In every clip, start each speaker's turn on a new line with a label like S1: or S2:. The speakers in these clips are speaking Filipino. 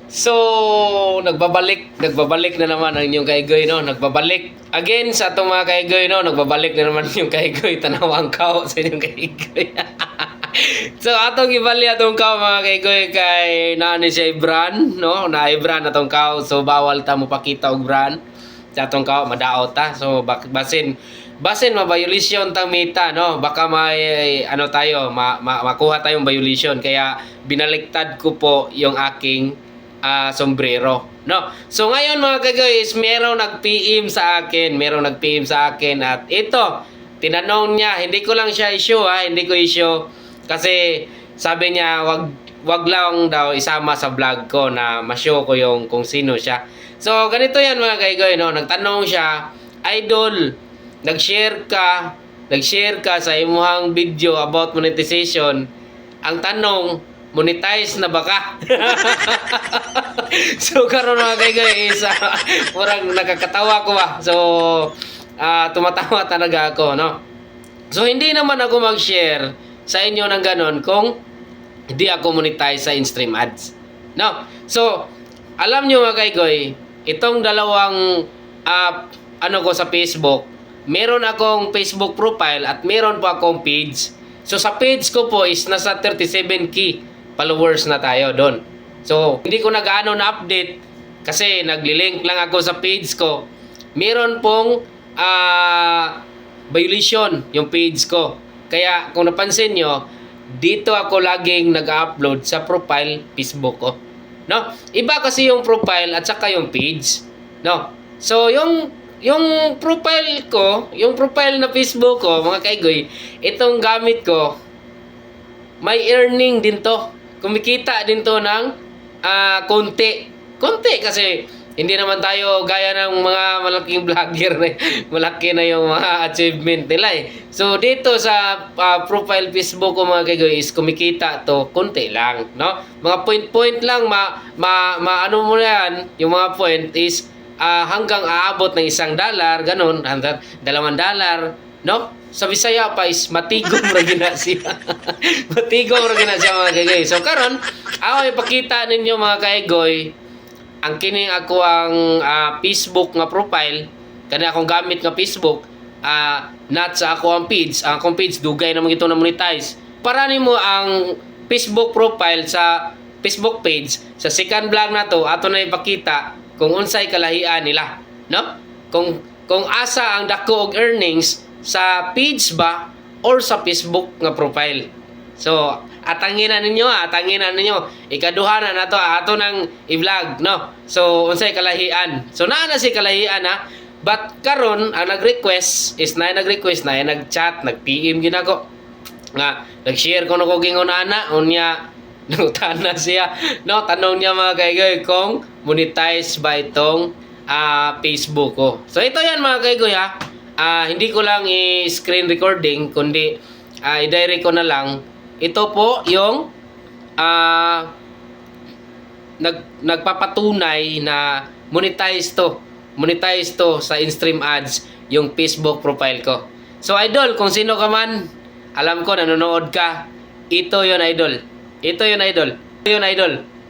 S1: So, nagbabalik na naman ang inyong kaigoy, no? Nagbabalik again sa atong mga kaigoy, no? Nagbabalik na naman yung kaigoy, tanawang kao sa inyong kaigoy. So, atong ibali atong kao mga kaigoy kay naani siya brand, no? Na brand atong kao, so bawal ta mo pakita og brand sa atong kao, madaot ta. So, basin ma-violation tang mita, no? Baka may ano tayo, makuha tayong violation, kaya binaliktad ko po yung aking sombrero, no? So ngayon mga kagay, merong nag-PM sa akin, at ito, tinanong niya, hindi ko lang siya issue, hindi ko issue kasi sabi niya wag lang daw isama sa vlog ko na ma-show ko yung kung sino siya. So ganito yan mga kagay, no? Nagtanong siya, idol, nag-share ka sa imuhang video about monetization. Ang tanong, monetize na ba ka? So karon mga kaigoy is murang nakakatawa ko ba. So tumatawa talaga ako, no? So hindi naman ako mag-share sa inyo ng ganon kung hindi ako monetize sa in-stream ads, no? So alam nyo mga kaigoy, itong dalawang ano ko sa Facebook, meron akong Facebook profile at meron pa akong page. So sa page ko po is nasa 37k followers na tayo doon. So hindi ko nag-ano na update kasi nagli-link lang ako sa page ko. Meron pong violation yung page ko. Kaya kung napansin nyo, dito ako laging nag-upload sa profile Facebook ko, no? Iba kasi yung profile at saka yung page, no? So yung profile ko, yung profile na Facebook ko, mga kaigoy, itong gamit ko, may earning din to. Kumikita din to ng konti. Konti kasi hindi naman tayo gaya ng mga malaking vlogger na malaki na yung mga achievement nila eh. So dito sa profile Facebook ko mga kaigoy is kumikita to konti lang, no? Mga point lang, ano mo yan, yung mga point is hanggang aabot ng $1, ganun, hanggang $2, no? Sa Bisaya pa is matigom ra gina siya. Matigom ra gina siya mga kaigoy. So karon, ako ipakita ninyo mga kaigoy ang kining ako ang Facebook nga profile, kani akong gamit nga Facebook, not sa ako ang page. Ang akong page dugay naman ito na monetize. Para nimo ang Facebook profile sa Facebook page, sa second vlog na to, ato na ipakita kung unsay kalahian nila, no? Kung asa ang dako og earnings sa page ba or sa Facebook nga profile. So atanginan ninyo, ikaduha na to ato nang i-vlog, no? So unsay kalahian. So naa na si kalahian but karon ang nag-request is nag-request na nag-chat, nag-PM gid ako nga nag-share ko na ko gingon ana unya nangutana siya, no? Tanong niya mga kaigoy kung monetize ba itong Facebook ko. So ito yan mga kaigoy hindi ko lang i-screen recording kundi i-direct ko na lang. Ito po yung nagpapatunay na monetize to sa in-stream ads yung Facebook profile ko. So idol, kung sino ka man, alam ko nanonood ka, ito yun idol.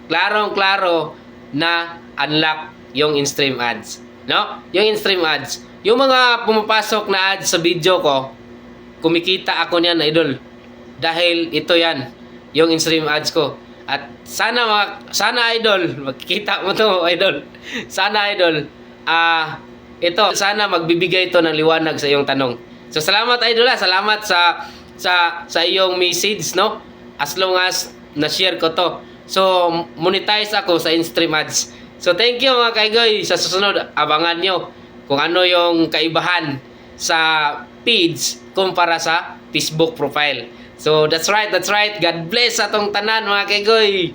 S1: Klarong-klaro na unlock yung in-stream ads, no? Yung in-stream ads, yung mga pumapasok na ads sa video ko, kumikita ako niyan idol. Dahil ito yan, yung in-stream ads ko. At sana idol, makikita mo to idol. Sana idol, ito, sana magbibigay ito ng liwanag sa iyong tanong. So salamat idol, salamat sa iyong message, no? As long as na-share ko to. So monetize ako sa in-stream ads. So thank you mga kaigoy. Sa susunod, abangan nyo kung ano yung kaibahan sa page kumpara sa Facebook profile. So that's right. God bless atong tanan mga kaigoy.